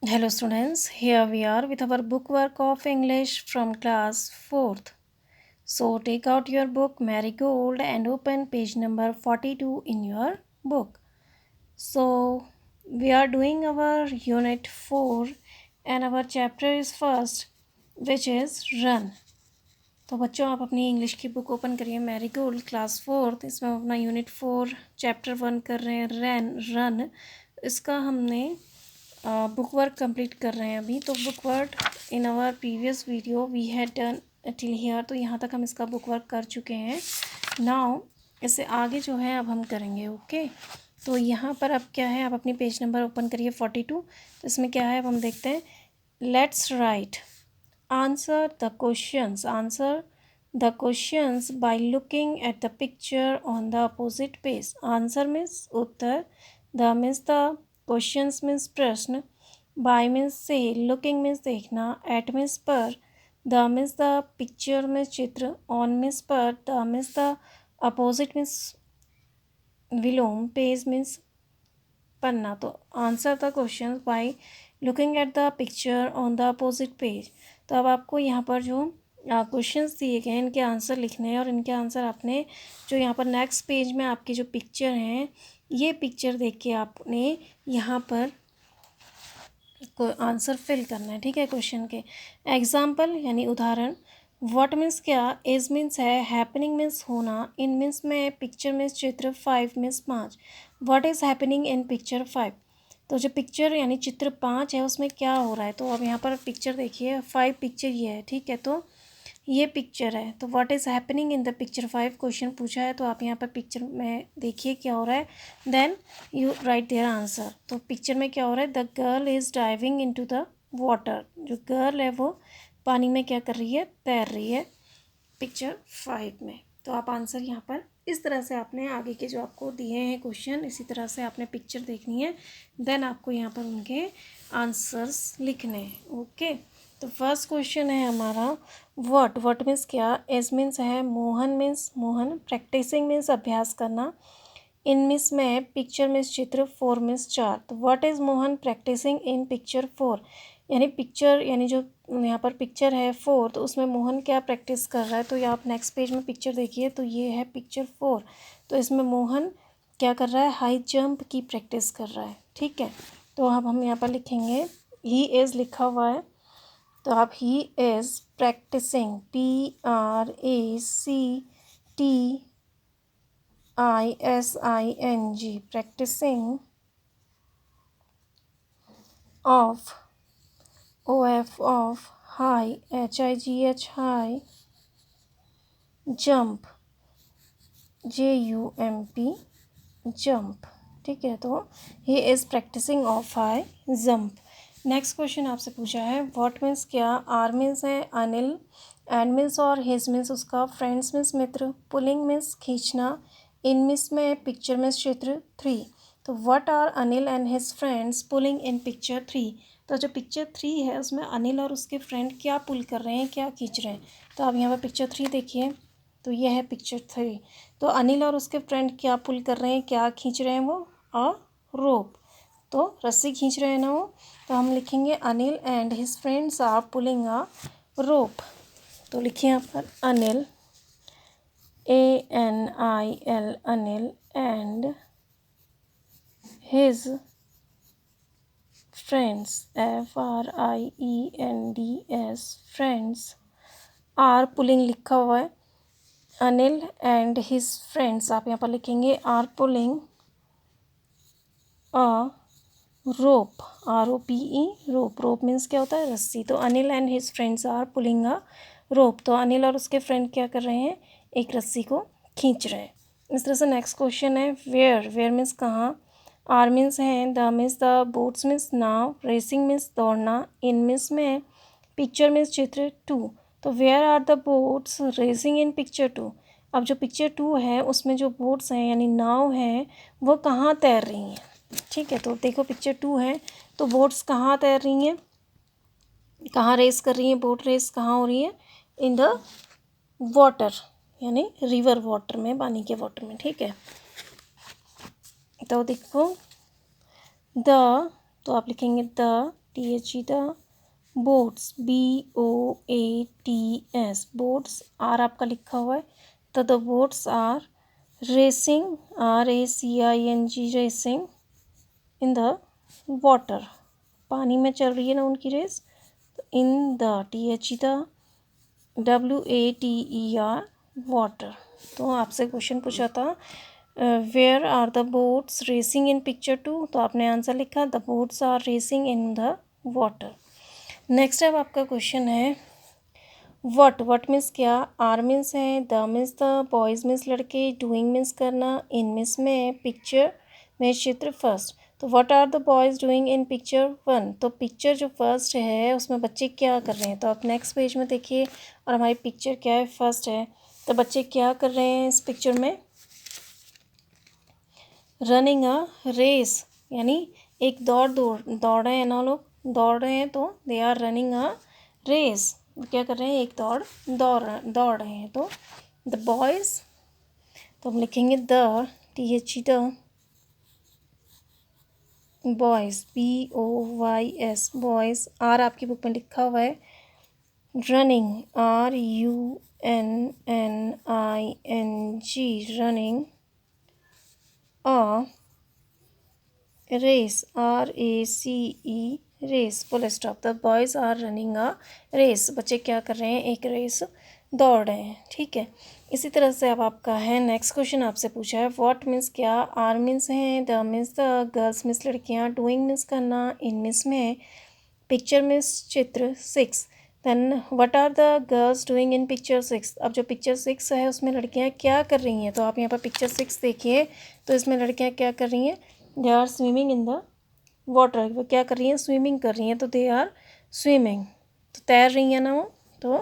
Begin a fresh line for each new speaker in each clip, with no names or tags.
Hello students, here we are with our book work of English from class 4th. So take out your book Marigold and open page number 42 in your book. So we are doing our unit 4 and our chapter is first, which is run. तो बच्चों आप अपनी English की book open करिए marigold class 4th। इसमें हम अपना unit 4 chapter 1 कर रहे हैं रन। इसका हमने बुक वर्क कंप्लीट कर रहे हैं अभी। तो book work in our previous video we had done till here, तो यहाँ तक हम इसका बुक वर्क कर चुके हैं। नाउ इससे आगे जो है अब हम करेंगे। ओके, तो यहाँ पर अब क्या है, आप अपनी पेज नंबर ओपन करिए 42। तो इसमें क्या है अब हम देखते हैं। Let's write answer the questions by looking at the picture on the opposite page. Answer means उत्तर, the means the, questions means प्रश्न, बाय मीन्स से, लुकिंग मीन्स देखना, एट मीन्स पर, the means the, picture means चित्र, on means पर, the means the, opposite means विलोम, page means पन्ना। तो answer the question by looking at the picture on the opposite page. तो अब आपको यहाँ पर जो क्वेश्चंस दिए गए हैं इनके आंसर लिखने हैं, और इनके आंसर आपने जो यहाँ पर नेक्स्ट पेज में आपकी जो पिक्चर हैं, ये पिक्चर देख के आपने यहाँ पर आंसर फिल करना है। ठीक है, क्वेश्चन के एग्जाम्पल यानी उदाहरण। व्हाट मीन्स क्या, इज मीन्स है, हैपनिंग मीन्स होना, इन मीन्स में, पिक्चर मीन्स चित्र, 5 means 5। What is happening in picture 5। तो जो पिक्चर यानी चित्र 5 है उसमें क्या हो रहा है। तो अब यहाँ पर पिक्चर देखिए, 5 पिक्चर ये है। ठीक है, तो ये पिक्चर है। तो what is happening in the picture 5 question पूछा है, तो आप यहाँ पर पिक्चर में देखिए क्या हो रहा है, then you write their answer. तो पिक्चर में क्या हो रहा है, the girl is diving into the water. जो गर्ल है वो पानी में क्या कर रही है, तैर रही है, पिक्चर 5 में। तो आप आंसर यहाँ पर इस तरह से आपने आगे के जो आपको दिए हैं क्वेश्चन, इसी तरह से आपने पिक्चर देखनी है, देन आपको यहाँ पर उनके आंसर्स लिखने हैं। ओके, तो फर्स्ट क्वेश्चन है हमारा व्हाट मीन्स क्या, एज मीन्स है, Mohan means Mohan, practising means अभ्यास करना, इन मीन्स में, पिक्चर मीन्स चित्र, 4 मीन्स 4। तो what is Mohan practising in picture 4, यानी पिक्चर यानी जो यहाँ पर पिक्चर है 4, तो उसमें मोहन क्या प्रैक्टिस कर रहा है। तो ये आप नेक्स्ट पेज में पिक्चर देखिए, तो ये है पिक्चर 4। तो इसमें मोहन क्या कर रहा है, हाई जंप की प्रैक्टिस कर रहा है। ठीक है, तो अब हम यहाँ पर लिखेंगे, ही इज़ लिखा हुआ है, तो आप he is practising, PRACTISING, practising of, of, high, HIGH, high, jump, JUMP, jump. ठीक है, तो he is practising of high jump. Next question आपसे पूछा है व्हाट मीन्स क्या, आर मीन्स है अनिल, एंड मीन्स और, हिज मीन्स उसका, फ्रेंड्स मीन्स मित्र, पुलिंग मीन्स खींचना, इन मीन्स में, पिक्चर मीन्स चित्र, 3। तो what are Anil and his friends pulling in picture 3। तो जो पिक्चर 3 है उसमें अनिल और उसके फ्रेंड क्या पुल कर रहे हैं, क्या खींच रहे हैं। तो आप यहाँ पर पिक्चर 3 देखिए, तो ये है पिक्चर 3। तो अनिल और उसके फ्रेंड क्या पुल कर रहे हैं, क्या खींच रहे हैं वो, अ रोप। तो रस्सी खींच रहे हैं ना वो। तो हम लिखेंगे Anil and his friends are pulling a rope. तो लिखिए यहाँ पर Anil, ANIL, Anil, and his friends, FRIENDS, friends, are pulling लिखा हुआ है, अनिल एंड हिज फ्रेंड्स आप यहाँ पर लिखेंगे are pulling a rope, ROPE, rope. Rope means क्या होता है, रस्सी। तो Anil and his friends are pulling a rope. तो अनिल और उसके फ्रेंड क्या कर रहे हैं, एक रस्सी को खींच रहे हैं। इस तरह से नेक्स्ट क्वेश्चन है वेयर मीन्स कहाँ, आर मीन्स है, the means the, boats means नाव, रेसिंग मीन्स दौड़ना, इन मीन्स में, पिक्चर मीन्स चित्र, 2। तो where are the boats racing in picture 2। अब जो पिक्चर 2 है उसमें जो बोट्स हैं यानी नाव हैं वो कहाँ तैर रही हैं। ठीक है, तो देखो पिक्चर 2 है, तो बोट्स कहाँ तैर रही हैं, कहाँ रेस कर रही हैं, बोट रेस कहाँ हो रही है, इन द वाटर, यानी रिवर वाटर में, पानी के वाटर में। ठीक है, तो देखो द, तो आप लिखेंगे the THE boats, BOATS, boats are आपका लिखा हुआ है, तो the boats are racing, RACING, racing in the water, पानी में चल रही है ना उनकी रेस। In the THE WATER, water. तो आपसे क्वेश्चन पूछा था where are the boats racing in picture 2, तो आपने आंसर लिखा the boats are racing in the water. Next अब आपका क्वेश्चन है वट मीन्स क्या, आर मीन्स है, the means the, boys means लड़के, डूइंग मीन्स करना, इन मीन्स में, पिक्चर में चित्र फर्स्ट। तो what are the boys doing in picture 1, तो पिक्चर जो फर्स्ट है उसमें बच्चे क्या कर रहे हैं, तो आप नेक्स्ट पेज में देखिए और हमारी पिक्चर क्या है, फर्स्ट है, तो बच्चे क्या कर रहे हैं इस पिक्चर में, रनिंग अ रेस, यानी एक दौड़ रहे हैं ना, लोग दौड़ रहे हैं, तो they are running a race, क्या कर रहे हैं, एक दौड़ रहे हैं। तो द बॉयज़, तो हम लिखेंगे the THE the boys, BOYS, boys, are आपकी बुक में लिखा हुआ है, running, RUNNING, running a race, RACE, race, full stop. The boys are running a race, बच्चे क्या कर रहे हैं, एक रेस दौड़ रहे हैं, ठीक है। इसी तरह से अब आपका है नेक्स्ट क्वेश्चन, आपसे पूछा है व्हाट मीन्स क्या, आर मीन्स है, the means the, girls means लड़कियां, डूइंग मीन्स करना, इन मीन्स में, पिक्चर मीन्स चित्र 6। Then what are the girls doing in picture 6, अब जो पिक्चर 6 है उसमें लड़कियां क्या कर रही हैं, तो आप यहाँ पर पिक्चर 6 देखिए, तो इसमें लड़कियां क्या कर रही हैं, they are swimming in the water, वो क्या कर रही हैं, स्विमिंग कर रही हैं, तो दे आर स्विमिंग, तो तैर रही हैं ना वो। तो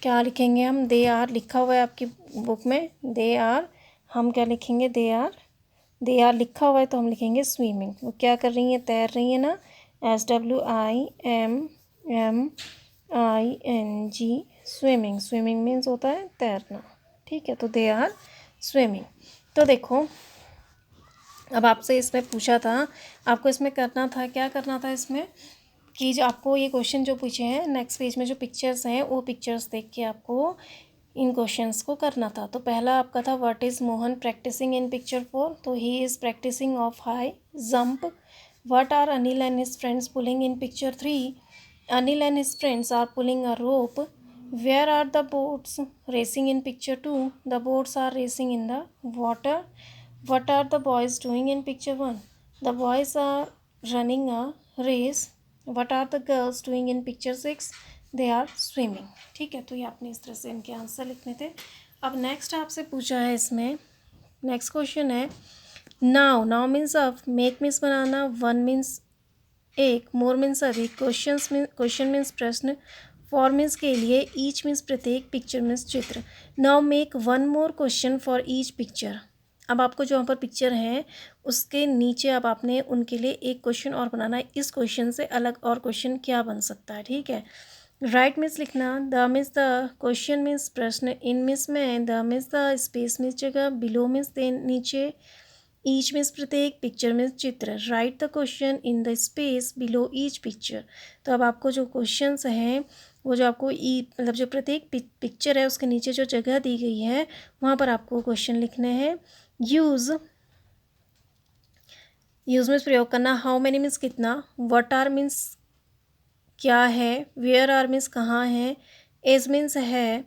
क्या लिखेंगे हम, दे आर लिखा हुआ है आपकी बुक में, दे आर, हम क्या लिखेंगे, दे आर लिखा हुआ है तो हम लिखेंगे स्विमिंग, वो क्या कर रही हैं, तैर रही हैं ना, SWIMMING, स्विमिंग, स्विमिंग मीन्स होता है तैरना, ठीक है, तो दे आर स्विमिंग। तो देखो अब आपसे इसमें पूछा था, आपको इसमें करना था, क्या करना था इसमें, कि जो आपको ये क्वेश्चन जो पूछे हैं नेक्स्ट पेज में जो पिक्चर्स हैं वो पिक्चर्स देख के आपको इन क्वेश्चंस को करना था। तो पहला आपका था what is Mohan practising in picture 4, तो he is practising of high jump. What are Anil and his friends pulling in picture 3, Anil and his friends are pulling a rope. Where are the boats racing in picture 2, the boats are racing in the water. What are the boys doing in picture 1? The boys are running a race. What are the girls doing in picture 6? They are swimming. ठीक है, तो ये आपने इस तरह से इनके answer लिखने थे। अब नेक्स्ट आपसे पूछा है इसमें, नेक्स्ट क्वेश्चन है नाउ मीन्स अब, मेक मीन्स बनाना, वन मीन्स एक, मोर मीन्स अधिक, क्वेश्चन मीन्स प्रश्न, फॉर मीन्स के लिए, ईच मीन्स प्रत्येक, पिक्चर मीन्स चित्र। Now make one more question for each picture, अब आपको जो यहाँ पर पिक्चर है उसके नीचे अब आपने उनके लिए एक क्वेश्चन और बनाना है, इस क्वेश्चन से अलग और क्वेश्चन क्या बन सकता है, ठीक है। राइट मीन्स लिखना, the means the, question means प्रश्न, इन मीन्स में, the means the, space means जगह, बिलो मीन्स नीचे, ईच मीन्स प्रत्येक, पिक्चर मीन्स चित्र। Right the question in the space below each picture, तो अब आपको जो क्वेश्चंस हैं वो जो आपको मतलब जो प्रत्येक पिक्चर है उसके नीचे जो जगह दी गई है वहाँ पर आपको क्वेश्चन लिखने हैं। यूज़ मीन्स प्रयोग करना, हाउ मैनी मीन्स कितना, व्हाट आर मीन्स क्या है, वेयर आर मीन्स कहाँ है, एज मीन्स है,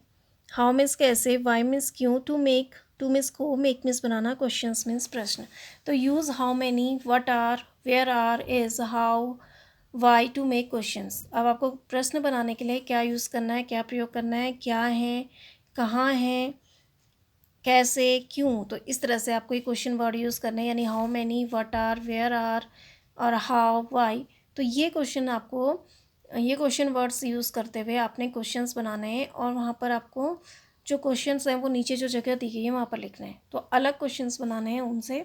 हाउ मीन्स कैसे, वाई मीन्स क्यों, टू मीन्स को, मेक मीन्स बनाना, क्वेश्चंस मीन्स प्रश्न। तो use how many, what are, where are, is, how, why to make questions. अब आपको प्रश्न बनाने के लिए क्या यूज़ करना है, क्या प्रयोग करना है, क्या है, कहाँ है, कैसे, क्यों, तो इस तरह से आपको ये क्वेश्चन वर्ड यूज़ करने हैं, यानी how many, what are, where are और हाउ, वाई। तो ये क्वेश्चन वर्ड्स यूज़ करते हुए आपने क्वेश्चंस बनाने हैं और वहाँ पर आपको जो क्वेश्चंस हैं वो नीचे जो जगह दी गई है वहाँ पर लिखना है। तो अलग क्वेश्चंस बनाने हैं उनसे,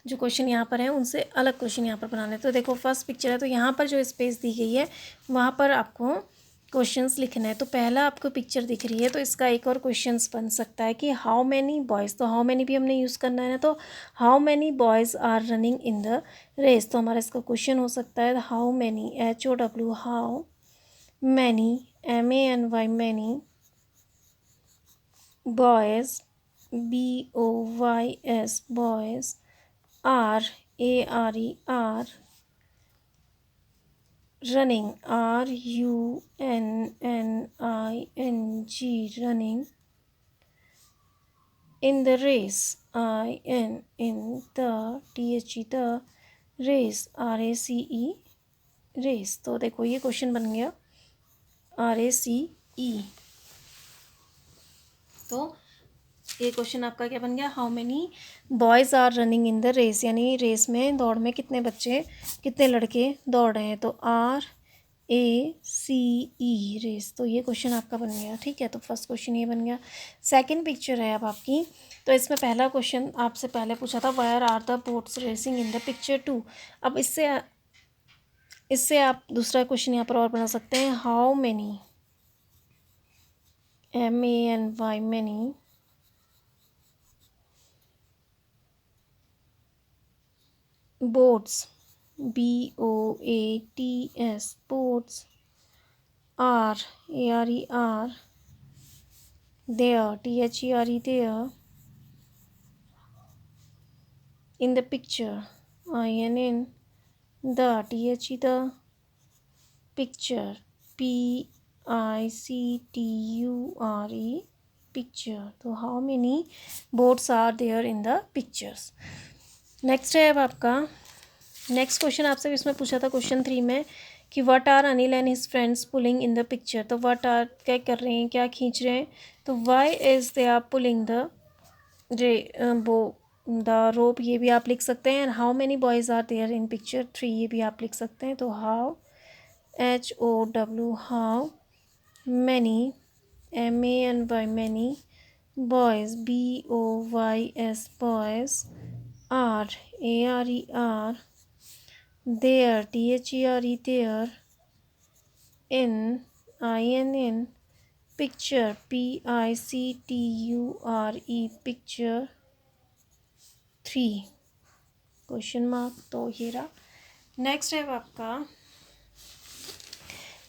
जो क्वेश्चन यहाँ पर है उनसे अलग क्वेश्चन यहाँ पर बनाने हैं। तो देखो फर्स्ट पिक्चर है तो यहाँ पर जो स्पेस दी गई है वहाँ पर आपको क्वेश्चंस लिखना है। तो पहला आपको पिक्चर दिख रही है तो इसका एक और क्वेश्चंस बन सकता है कि हाउ मैनी बॉयज़, तो हाउ मैनी भी हमने यूज़ करना है ना, तो how many boys are running in the race, तो हमारा इसका क्वेश्चन हो सकता है how many, HOW, how many, MANY, many, boys, BOYS, boys, ARE, are, running, RUNNING, running, in the race, in the the race, RACE, race। तो देखो ये question बन गया RACE। तो ये क्वेश्चन आपका क्या बन गया, how many boys are running in the race, यानी रेस में, दौड़ में कितने बच्चे, कितने लड़के दौड़ रहे हैं, तो RACE, रेस। तो ये क्वेश्चन आपका बन गया, ठीक है। तो फर्स्ट क्वेश्चन ये बन गया। सेकंड पिक्चर है अब आपकी। तो इसमें पहला क्वेश्चन आपसे पहले पूछा था where are the boats racing in the picture 2। अब इससे आप दूसरा क्वेश्चन यहाँ पर और बना सकते हैं, how many, MANY, many, boats, BOATS, boats, ARE, there, there, in the picture, INN, the, the, picture, PICTURE, picture। तो how many boats are there in the pictures। Next है अब आपका नेक्स्ट क्वेश्चन आपसे इसमें पूछा था क्वेश्चन 3 में कि what are Anil and his friends pulling in the picture. तो व्हाट आर, क्या कर रहे हैं, क्या खींच रहे हैं, तो why is they are pulling the ray वो द रोप, ये भी आप लिख सकते हैं। And how many boys are there in picture 3, ये भी आप लिख सकते हैं। तो how, HOW, how many, MANY, many, boys, BOYS, boys, ARE, there, there, INN, picture, PICTURE, picture 3, question mark. तो ये रहा। नेक्स्ट है अब आपका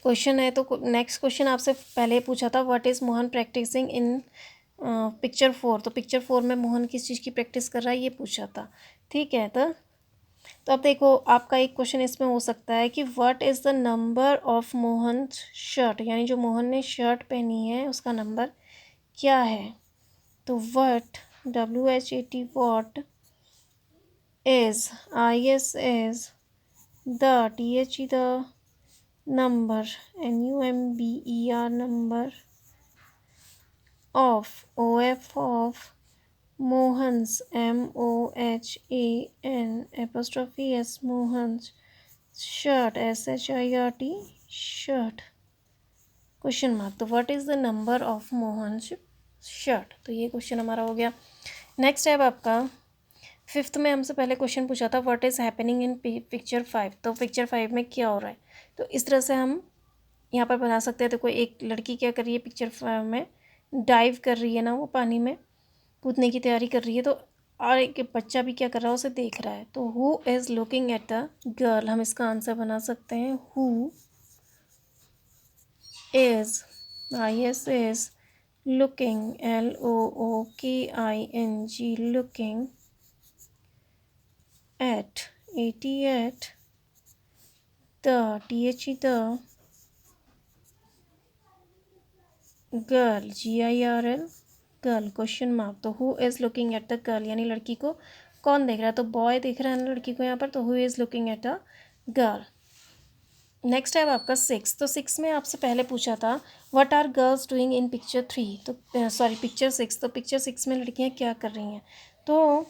क्वेश्चन है। तो नेक्स्ट क्वेश्चन आपसे पहले पूछा था what is Mohan practising in picture 4। तो पिक्चर 4 में मोहन किस चीज़ की प्रैक्टिस कर रहा है, ये पूछा था, ठीक है। तो अब देखो आपका एक क्वेश्चन इसमें हो सकता है कि what is the number of Mohan shirt, यानी जो मोहन ने शर्ट पहनी है उसका नंबर क्या है। तो what, WHAT, what is, IS, the, the, number, NUMBER, number, of, Mohan's, MOHAN, apostrophe S, Mohan's shirt, SHIRT, shirt, question mark. तो what is the number of Mohan's shirt. तो ये क्वेश्चन हमारा हो गया। नेक्स्ट है अब आपका फिफ्थ में हमसे पहले क्वेश्चन पूछा था what is happening in picture 5। तो पिक्चर 5 में क्या हो रहा है, तो इस तरह से हम यहाँ पर बना सकते हैं। तो कोई एक लड़की क्या कर रही है पिक्चर 5 में, डाइव कर रही है ना, वो पानी में कूदने की तैयारी कर रही है। तो और एक बच्चा भी क्या कर रहा है, उसे देख रहा है। तो who is looking at the girl, हम इसका आंसर बना सकते हैं who is, IS is, looking, LOOKING, looking at, AT, the, the, girl, GIRL, girl, question mark. तो who is looking at the girl, यानी लड़की को कौन देख रहा है, तो बॉय देख रहा है ना लड़की को यहाँ पर। तो who is looking at the girl. Next है अब आपका 6। तो 6 में आपसे पहले पूछा था what are girls doing in picture 3। तो सॉरी पिक्चर 6। तो पिक्चर 6 में लड़कियाँ क्या कर रही हैं, तो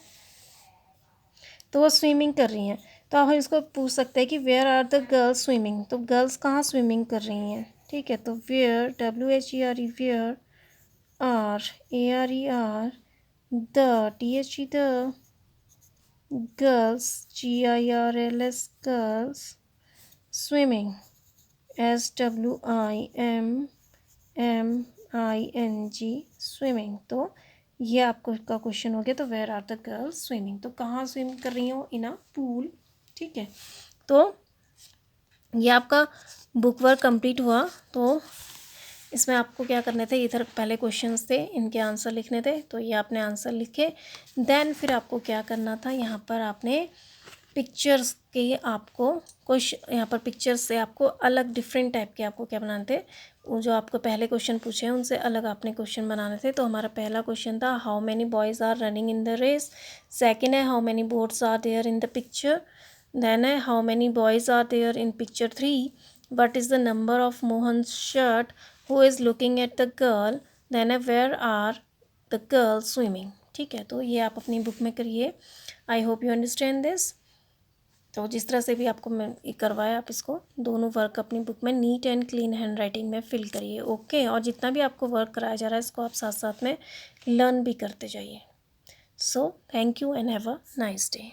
वो स्विमिंग कर रही हैं। तो अब हम इसको पूछ सकते हैं कि where are the girls swimming. तो गर्ल्स कहाँ स्विमिंग कर रही हैं, ठीक है। तो where, WHERE, where, ARE, the, the, girls, GIRLS, girls, swimming SWIMMING swimming. तो ये आपको का क्वेश्चन हो गया। तो where are the girls swimming, तो कहाँ स्विम कर रही हो? In a pool. ठीक है, तो ये आपका बुक वर्क कंप्लीट हुआ। तो इसमें आपको क्या करने थे, इधर पहले क्वेश्चंस थे, इनके आंसर लिखने थे। तो ये आपने आंसर लिखे, देन फिर आपको क्या करना था, यहाँ पर आपने पिक्चर्स के आपको क्वेश्चन, यहाँ पर पिक्चर्स से आपको अलग डिफरेंट टाइप के आपको क्या बनाने थे, वो जो आपको पहले क्वेश्चन पूछे हैं उनसे अलग आपने क्वेश्चन बनाने थे। तो हमारा पहला क्वेश्चन था how many boys are running in the race. Second है how many boats are there in the picture. Then है how many boys are there in picture 3। What is the number of Mohan shirt who is looking at the girl. Then है where are the girl swimming. ठीक है, तो ये आप अपनी book में करिए। I hope you understand this. तो जिस तरह से भी आपको मैं करवाया, आप इसको दोनों वर्क अपनी बुक में neat and clean hand writing में फिल करिए। ओके, और जितना भी आपको वर्क कराया जा रहा है इसको आप साथ साथ में लर्न भी करते जाइए। So thank you and have a nice day.